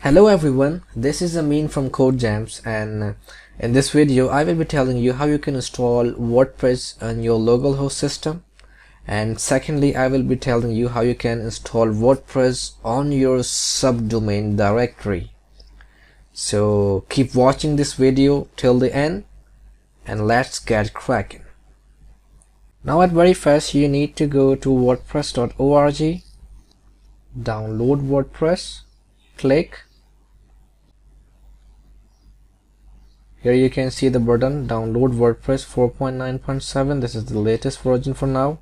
Hello everyone, this is Amin from Kodegems, and in this video I will be telling you how you can install WordPress on your localhost system, and secondly I will be telling you how you can install WordPress on your subdomain directory. So keep watching this video till the end and let's get cracking. Now at very first you need to go to wordpress.org, download WordPress, click. Here you can see the button download WordPress 4.9.7. This is the latest version for now.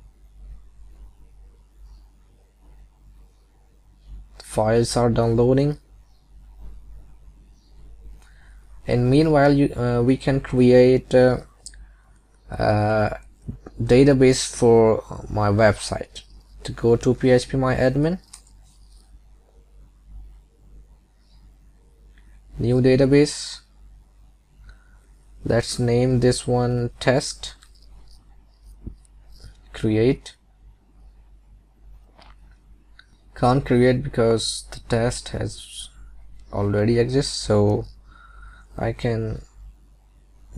The files are downloading, and meanwhile we can create a database for my website. To go to phpMyAdmin, new database. Let's name this one test, create. Can't create because the test has already exists, so I can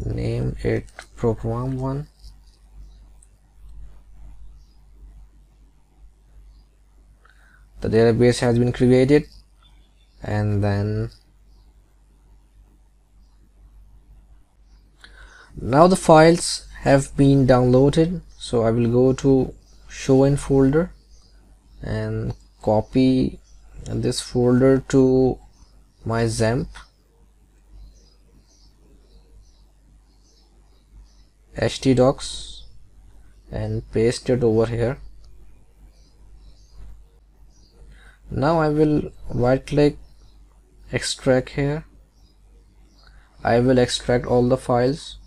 name it program1. The database has been created, and then now the files have been downloaded, so I will go to show in folder and copy this folder to my XAMPP htdocs and paste it over here. Now I will right click, extract here. I will extract all the files.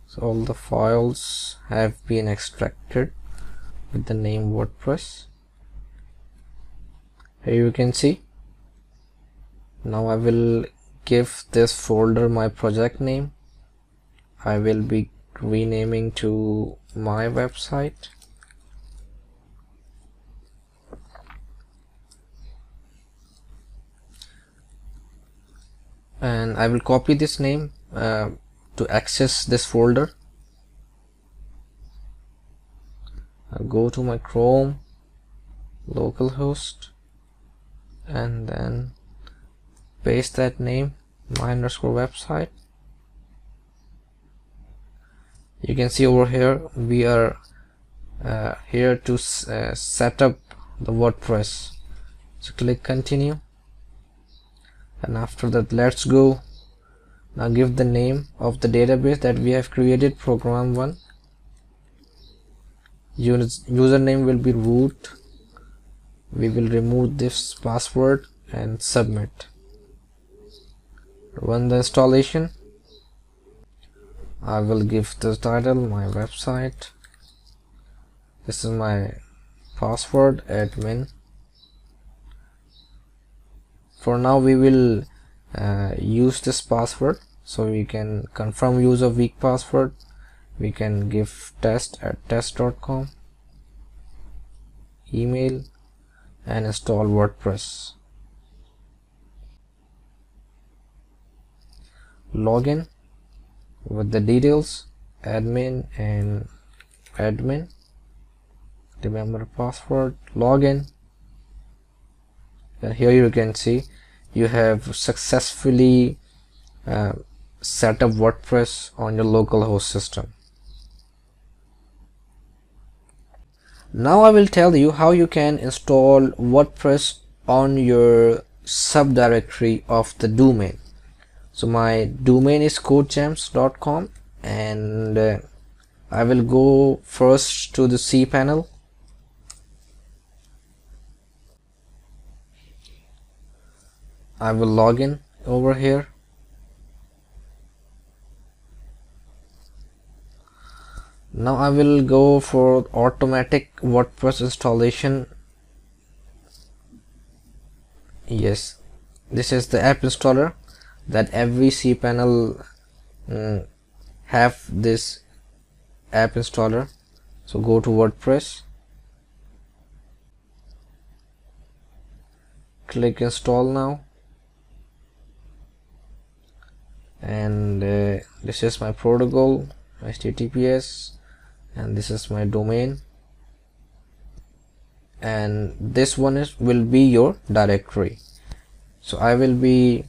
So all the files have been extracted with the name WordPress. Here you can see. Now I will give this folder my project name. I will be renaming to my website. And I will copy this name to access this folder. I'll go to my Chrome, localhost, and then paste that name, my_website. You can see over here we are here to set up the WordPress. So click continue, and after that let's go. Now give the name of the database that we have created, program1. Username will be root. We will remove this password and submit. Run the installation. I will give the title my website. This is my password, admin. For now we will use this password, so we can confirm use of weak password. We can give test@test.com, email, and install WordPress. Login with the details, admin and admin. Remember password, login, and here you can see you have successfully set up WordPress on your localhost system. Now I will tell you how you can install WordPress on your subdirectory of the domain. So my domain is kodegems.com, and I will go first to the cPanel. I will log in over here. Now I will go for automatic WordPress installation. Yes, this is the app installer that every cPanel have this app installer. So go to WordPress, click install now, and this is my protocol, HTTPS, and this is my domain, and this one will be your directory. So I will be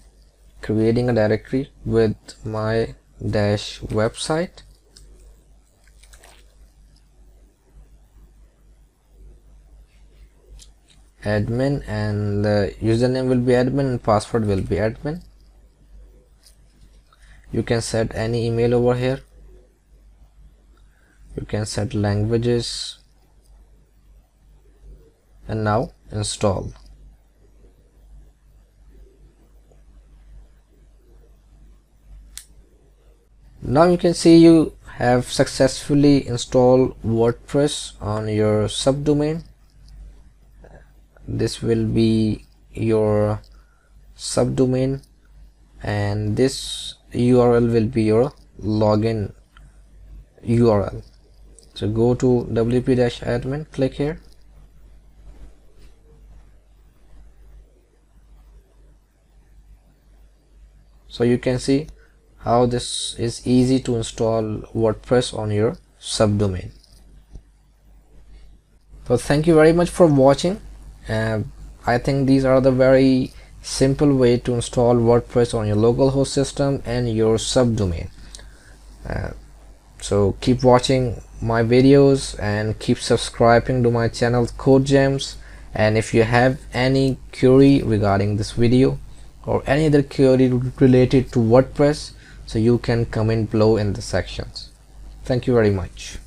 creating a directory with my dash website, admin, and the username will be admin and password will be admin. You can set any email over here. You can set languages, and now install. Now you can see you have successfully installed WordPress on your subdomain. This will be your subdomain, and this URL will be your login URL. So go to wp-admin, click here, so you can see how this is easy to install WordPress on your subdomain. So thank you very much for watching. I think these are the very simple way to install WordPress on your localhost system and your subdomain. So keep watching my videos and keep subscribing to my channel Kodegems. And if you have any query regarding this video or any other query related to WordPress, so you can comment below in the sections. Thank you very much.